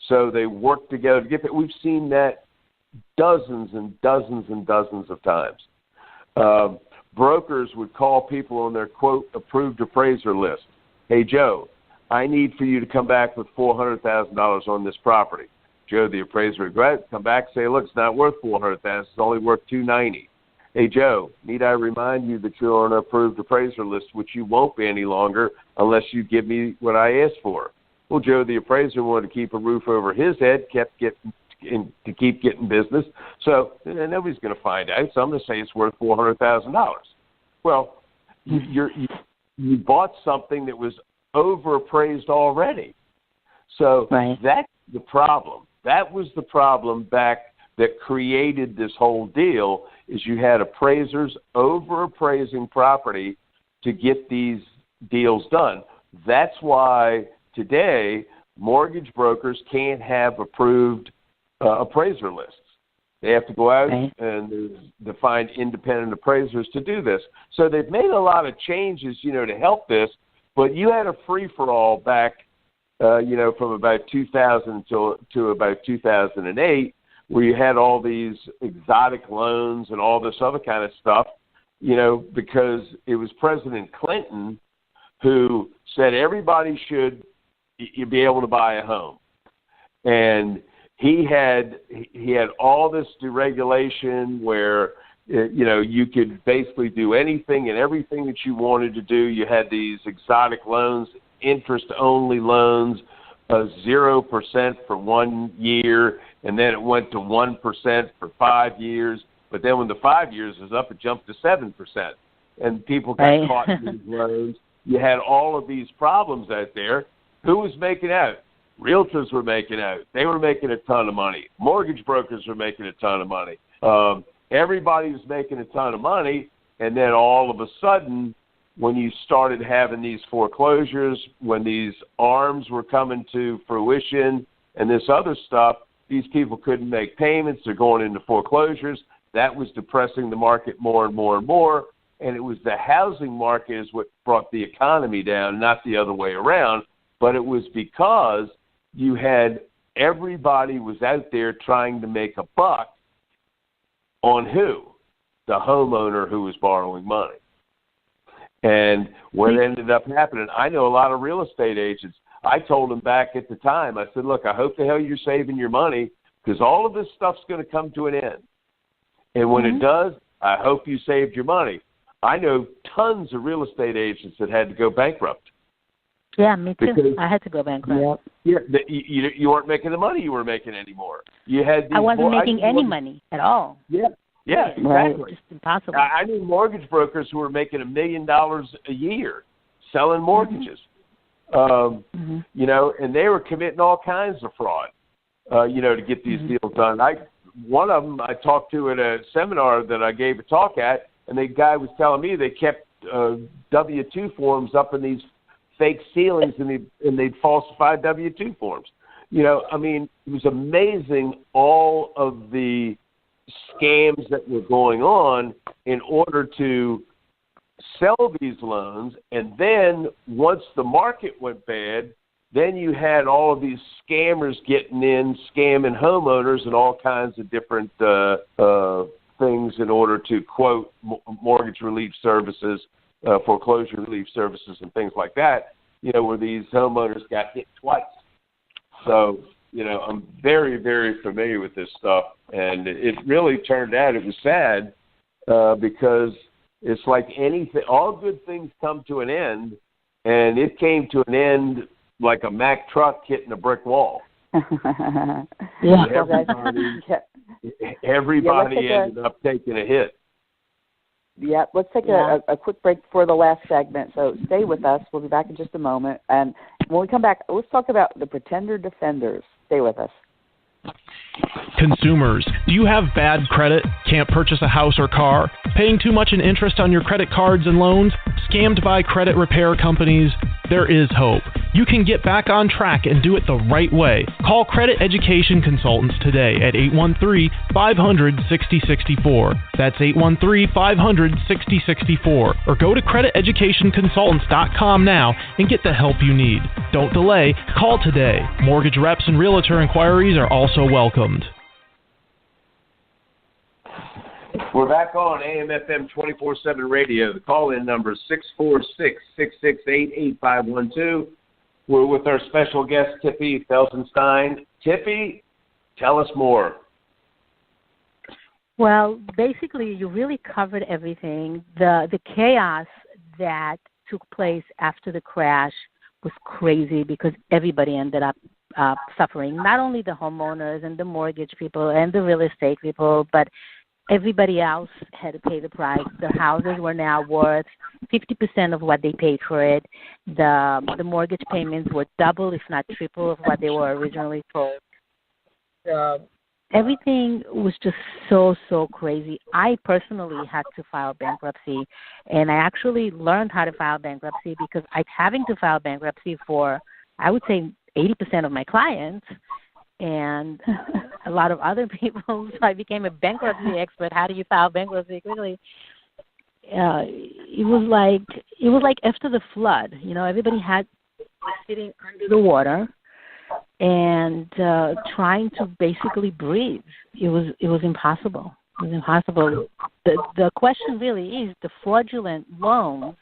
So they worked together to get paid. We've seen that dozens and dozens and dozens of times. Brokers would call people on their, quote, approved appraiser list. Hey, Joe, I need for you to come back with $400,000 on this property. Joe, the appraiser, would go out, come back, say, look, it's not worth $400,000. It's only worth $290. Hey, Joe, need I remind you that you're on an approved appraiser list, which you won't be any longer unless you give me what I asked for. Well, Joe, the appraiser wanted to keep a roof over his head, to keep getting business. So nobody's going to find out. So I'm going to say it's worth $400,000. Well, you bought something that was overappraised already. So that's the problem. That was the problem that created this whole deal is you had appraisers overappraising property to get these deals done. That's why today mortgage brokers can't have approved appraiser lists. They have to go out and find independent appraisers to do this. So they've made a lot of changes, to help this, but you had a free-for-all back, from about 2000 to about 2008, where you had all these exotic loans and all this other kind of stuff, because it was President Clinton who said everybody should be able to buy a home. And he had all this deregulation where, you could basically do anything and everything that you wanted to do. You had these exotic loans, interest-only loans, 0% for 1 year, and then it went to 1% for 5 years. But then when the 5 years was up, it jumped to 7%. And people got caught in these loans. You had all of these problems out there. Who was making out? Realtors were making out. They were making a ton of money. Mortgage brokers were making a ton of money. Everybody was making a ton of money, and then all of a sudden, when you started having these foreclosures, when these ARMs were coming to fruition and this other stuff, these people couldn't make payments. They're going into foreclosures. That was depressing the market more and more and more, and it was the housing market is what brought the economy down, not the other way around. But it was because you had everybody was out there trying to make a buck on who? The homeowner who was borrowing money. And what ended up happening, I know a lot of real estate agents. I told them back at the time, I said, look, I hope the hell you're saving your money because all of this stuff's going to come to an end. And when it does, I hope you saved your money. I know tons of real estate agents that had to go bankrupt. Yeah, me too. Because, I had to go bankrupt. Yeah, you weren't making the money you were making anymore. I wasn't making any money at all. Yeah, exactly. Just impossible. I knew mortgage brokers who were making $1 million a year selling mortgages. And they were committing all kinds of fraud, to get these deals done. One of them I talked to at a seminar that I gave a talk at, and the guy was telling me they kept W-2 forms up in these fake ceilings and they'd falsify W-2 forms. I mean, it was amazing all of the scams that were going on in order to sell these loans. And then once the market went bad, then you had all of these scammers getting in, scamming homeowners and all kinds of different things in order to quote mortgage relief services, foreclosure relief services and things like that, where these homeowners got hit twice. So, I'm very, very familiar with this stuff. And it really turned out, it was sad because it's like anything, all good things come to an end, and it came to an end like a Mack truck hitting a brick wall. Yeah. Everybody ended up taking a hit. Yeah, let's take a quick break for the last segment. So stay with us. We'll be back in just a moment. And when we come back, let's talk about the pretender defenders. Stay with us. Consumers, do you have bad credit? Can't purchase a house or car? Paying too much in interest on your credit cards and loans? Scammed by credit repair companies? There is hope. You can get back on track and do it the right way. Call Credit Education Consultants today at 813-500-6064. That's 813-500-6064. Or go to crediteducationconsultants.com now and get the help you need. Don't delay. Call today. Mortgage reps and realtor inquiries are also welcomed. We're back on AM/FM 24/7 radio. The call-in number is 646-668-8512. We're with our special guest, Tippy Felzenstein. Tippy, tell us more. Well, basically, you really covered everything. The chaos that took place after the crash was crazy because everybody ended up suffering, not only the homeowners and the mortgage people and the real estate people, but everybody else had to pay the price. Their houses were now worth 50% of what they paid for it. The mortgage payments were double, if not triple, of what they were originally told. Everything was just so crazy. I personally had to file bankruptcy, and I actually learned how to file bankruptcy because I'm having to file bankruptcy for, I would say, 80% of my clients and a lot of other people. So I became a bankruptcy expert. How do you file bankruptcy quickly? It was like after the flood. Everybody was sitting under the water and trying to basically breathe. It was impossible. It was impossible. The question really is the fraudulent loans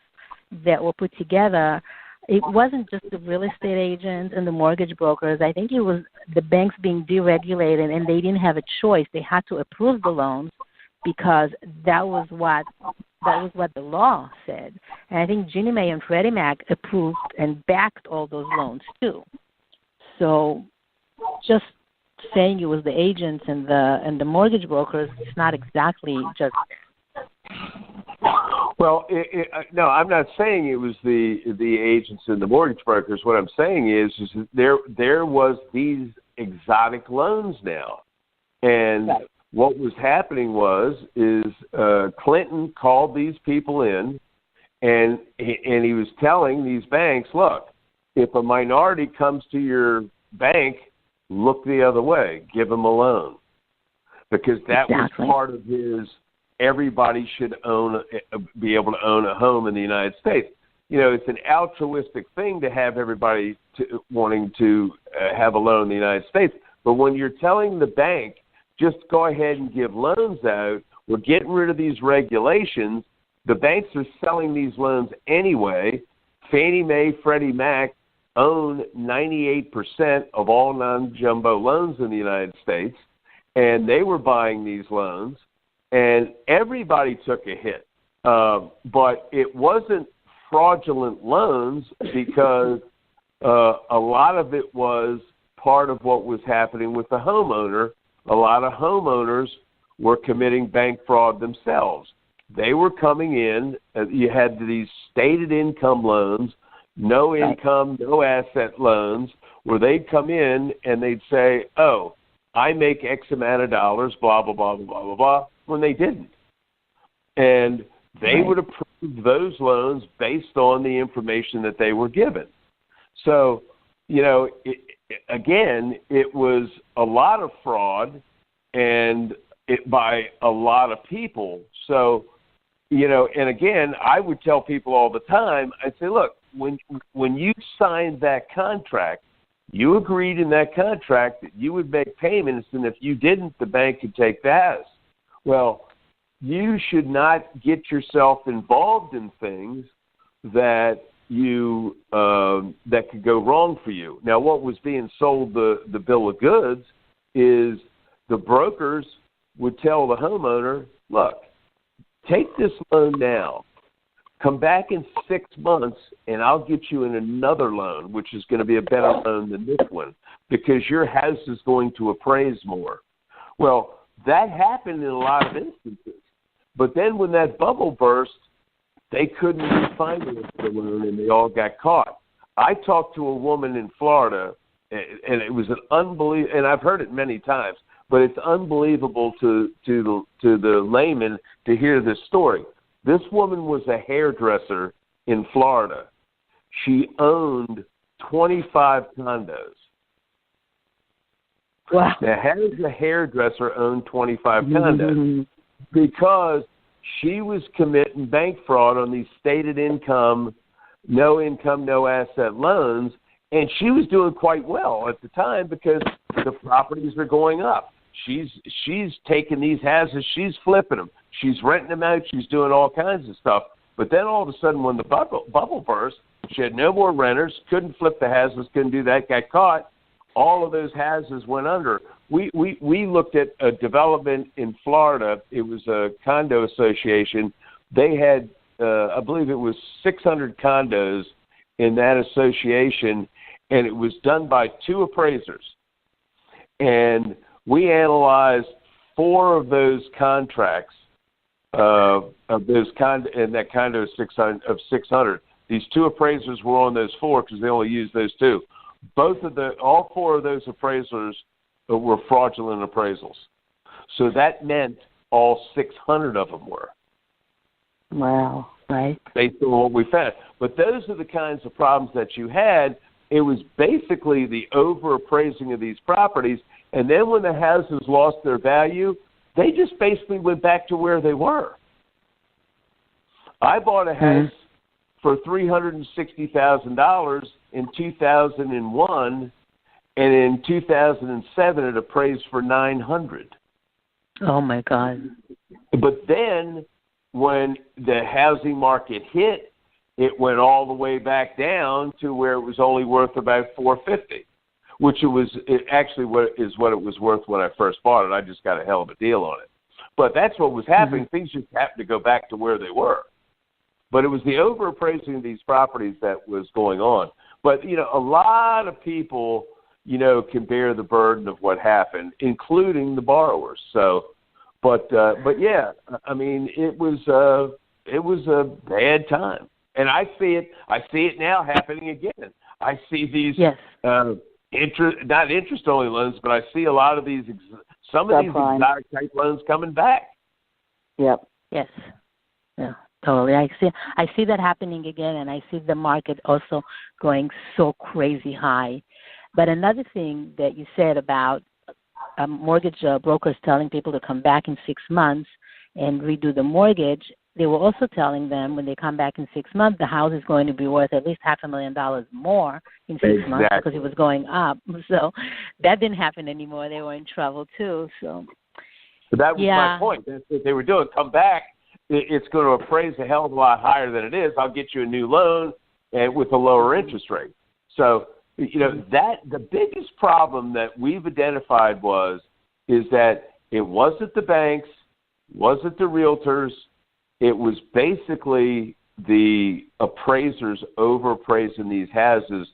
that were put together. It wasn't just the real estate agents and the mortgage brokers. I think it was the banks being deregulated, and they didn't have a choice. They had to approve the loans because that was what the law said. And I think Ginnie Mae and Freddie Mac approved and backed all those loans too. So just saying it was the agents and the mortgage brokers, it's not exactly just. Well, no, I'm not saying it was the agents and the mortgage brokers. What I'm saying is there was these exotic loans now, and right. What was happening is Clinton called these people in, and he was telling these banks, look, if a minority comes to your bank, look the other way, give them a loan, because that exactly. was part of his. Everybody should be able to own a home in the United States. It's an altruistic thing to have everybody wanting to have a loan in the United States. But when you're telling the bank, just go ahead and give loans out, we're getting rid of these regulations. The banks are selling these loans anyway. Fannie Mae, Freddie Mac own 98% of all non-jumbo loans in the United States, and they were buying these loans. And everybody took a hit. But it wasn't fraudulent loans because a lot of it was part of what was happening with the homeowner. A lot of homeowners were committing bank fraud themselves. They were coming in, you had these stated income loans, no income, no asset loans, where they'd come in and they'd say, oh, I make X amount of dollars, blah, blah, blah, blah, blah, blah, blah, when they didn't. And they would approve those loans based on the information that they were given. So, again, it was a lot of fraud and by a lot of people. So, and again, I would tell people all the time, I'd say, look, when you signed that contract, you agreed in that contract that you would make payments, and if you didn't, the bank could take the house. Well, you should not get yourself involved in things that that could go wrong for you. Now, what was being sold the bill of goods is the brokers would tell the homeowner, look, take this loan now, come back in 6 months, and I'll get you in another loan, which is going to be a better loan than this one, because your house is going to appraise more. Well, that happened in a lot of instances. But then when that bubble burst, they couldn't refinance the loan, and they all got caught. I talked to a woman in Florida, and it was an unbelievable, and I've heard it many times, but it's unbelievable to the layman to hear this story. This woman was a hairdresser in Florida. She owned 25 condos. Wow. Now, how does a hairdresser own 25 condos? Because she was committing bank fraud on these stated income, no asset loans, and she was doing quite well at the time because the properties are going up. She's taking these houses, she's flipping them, she's renting them out, she's doing all kinds of stuff. But then all of a sudden when the bubble burst, she had no more renters, couldn't flip the houses, couldn't do that, got caught. All of those houses went under. We looked at a development in Florida. It was a condo association. They had, I believe it was 600 condos in that association, and it was done by 2 appraisers. And we analyzed 4 of those contracts of those in that condo of 600. These 2 appraisers were on those 4 because they only used those 2. All 4 of those appraisers were fraudulent appraisals. So that meant all 600 of them were. Wow, right. Based on what we found. But those are the kinds of problems that you had. It was basically the over-appraising of these properties, and then when the houses lost their value, they just basically went back to where they were. I bought a house for $360,000 in 2001, and in 2007 it appraised for $900,000. Oh my God! But then, when the housing market hit, it went all the way back down to where it was only worth about $450,000, which it actually what it was worth when I first bought it. I just got a hell of a deal on it. But that's what was happening. Things just happened to go back to where they were. But it was the overappraising of these properties that was going on. But, a lot of people, can bear the burden of what happened, including the borrowers. So, but yeah, I mean, it was a bad time. And I see it now happening again. I see these, not interest-only loans, but I see a lot of these, some of these exotic type loans coming back. Yep. Yes. Yeah. Totally. I see that happening again, and I see the market also going so crazy high. But another thing that you said about mortgage brokers telling people to come back in 6 months and redo the mortgage, they were also telling them when they come back in 6 months, the house is going to be worth at least $500,000 more in 6 months because it was going up. So that didn't happen anymore. They were in trouble too. So that was my point. That's what they were doing. Come back. It's going to appraise a hell of a lot higher than it is. I'll get you a new loan with a lower interest rate. So, that the biggest problem that we've identified is that it wasn't the banks, wasn't the realtors, it was basically the appraisers overappraising these houses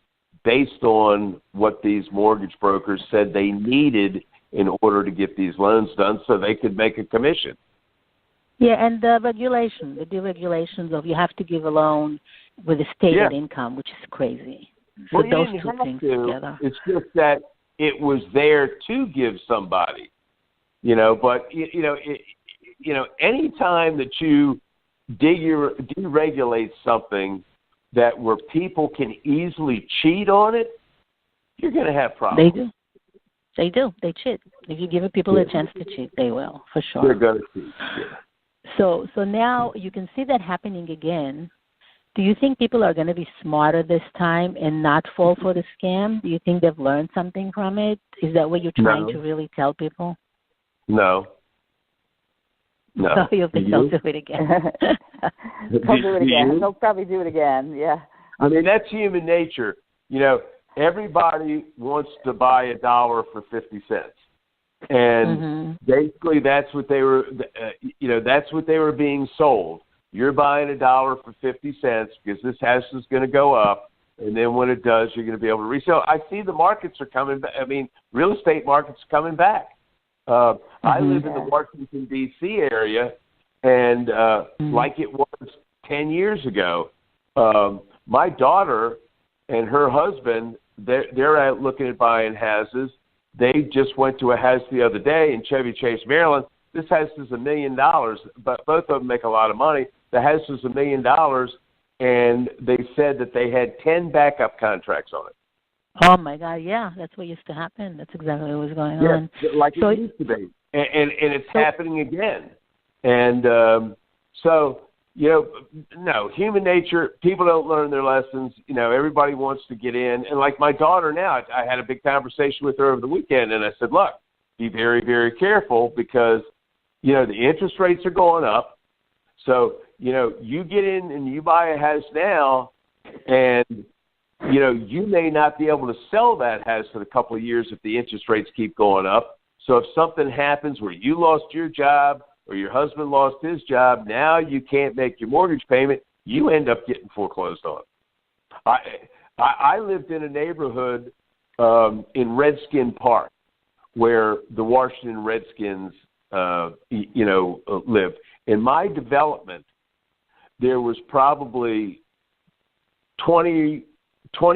based on what these mortgage brokers said they needed in order to get these loans done so they could make a commission. Yeah, and the deregulations of you have to give a loan with a stated income, which is crazy. So those two things together. It's just that it was there to give somebody, but any time that you deregulate something that where people can easily cheat on it, you're going to have problems. They do. They cheat. If you give people a chance to cheat, they will, for sure. They're going to cheat. Yeah. So now you can see that happening again. Do you think people are going to be smarter this time and not fall for the scam? Do you think they've learned something from it? Is that what you're trying to really tell people? No. So you think they'll do it again? They'll do it again. They'll probably do it again, yeah. I mean, that's human nature. You know, everybody wants to buy a dollar for 50 cents. And basically that's what they were, that's what they were being sold. You're buying a dollar for 50 cents because this house is going to go up. And then when it does, you're going to be able to resell. I see the markets are coming back. I mean, real estate markets are coming back. I live in the Washington, D.C. area, and like it was 10 years ago, my daughter and her husband, they're out looking at buying houses. They just went to a house the other day in Chevy Chase, Maryland. This house is $1 million, but both of them make a lot of money. The house was $1 million, and they said that they had 10 backup contracts on it. Oh, my God, yeah. That's what used to happen. That's exactly what was going on. Like it used to be. And it's happening again. And so, no, human nature, people don't learn their lessons. Everybody wants to get in. And like my daughter now, I had a big conversation with her over the weekend, and I said, look, be very, very careful because, the interest rates are going up. So, you get in and you buy a house now, and you may not be able to sell that house in a couple of years if the interest rates keep going up. So if something happens where you lost your job or your husband lost his job, now you can't make your mortgage payment, you end up getting foreclosed on. I lived in a neighborhood in Redskin Park where the Washington Redskins, lived. In my development, there was probably 20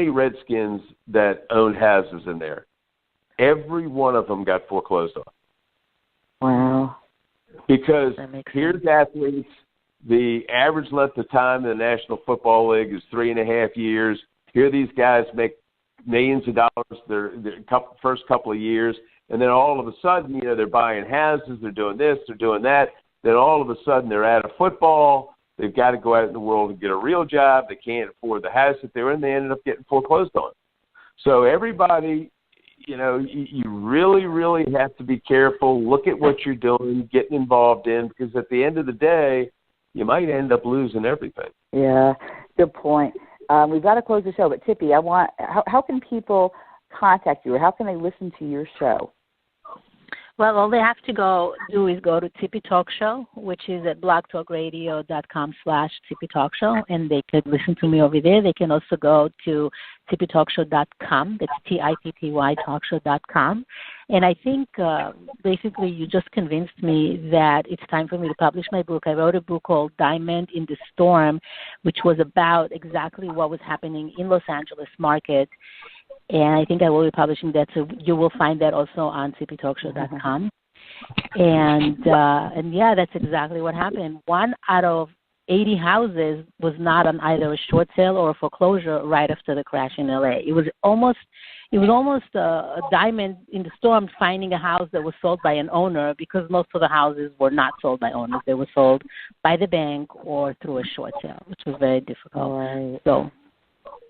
Redskins that owned houses in there. Every one of them got foreclosed on. Wow. Because here's athletes. The average length of time in the National Football League is 3.5 years. Here these guys make millions of dollars their first couple of years. And then all of a sudden, they're buying houses, they're doing this, they're doing that. Then all of a sudden they're out of football. They've got to go out in the world and get a real job. They can't afford the house that they were in. They ended up getting foreclosed on. So everybody, you really, really have to be careful. Look at what you're doing, getting involved in, because at the end of the day, you might end up losing everything. Yeah, good point. We've got to close the show, but Tippy, how can people contact you, or how can they listen to your show? Well, all they have to do is go to Tippy Talk Show, which is at blogtalkradio.com/Tippy Talk Show, and they could listen to me over there. They can also go to tippytalkshow.com. That's TIPPY talkshow.com. And I think basically you just convinced me that it's time for me to publish my book. I wrote a book called Diamond in the Storm, which was about exactly what was happening in Los Angeles market. And I think I will be publishing that, so you will find that also on tippytalkshow.com. And yeah, that's exactly what happened. 1 out of 80 houses was not on either a short sale or a foreclosure right after the crash in LA. It was almost a diamond in the storm finding a house that was sold by an owner, because most of the houses were not sold by owners. They were sold by the bank or through a short sale, which was very difficult. Right. So.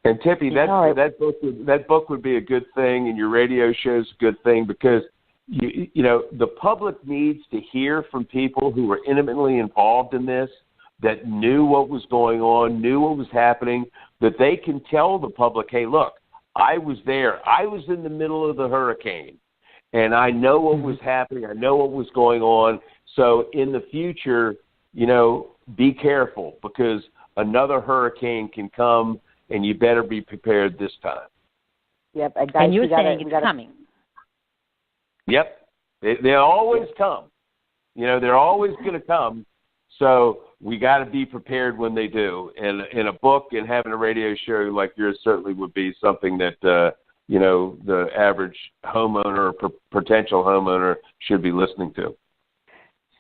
And Tippy, that book would be a good thing, and your radio show is a good thing, because the public needs to hear from people who were intimately involved in this, that knew what was going on, knew what was happening, that they can tell the public, hey, look, I was there. I was in the middle of the hurricane, and I know what was happening. I know what was going on. So in the future, be careful, because another hurricane can come, and you better be prepared this time. Yep. And you're saying it's coming. Yep. They always come. They're always going to come. So we got to be prepared when they do. And in a book and having a radio show like yours certainly would be something that, the average homeowner or potential homeowner should be listening to.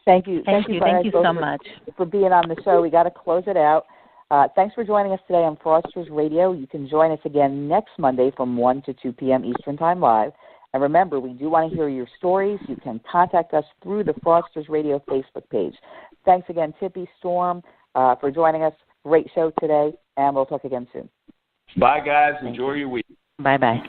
Thank you. Thank you so much for being on the show. We got to close it out. Thanks for joining us today on Fraudsters Radio. You can join us again next Monday from 1 to 2 p.m. Eastern Time live. And remember, we do want to hear your stories. You can contact us through the Fraudsters Radio Facebook page. Thanks again, Tippy, Storm, for joining us. Great show today, and we'll talk again soon. Bye, guys. Enjoy your week. Bye-bye.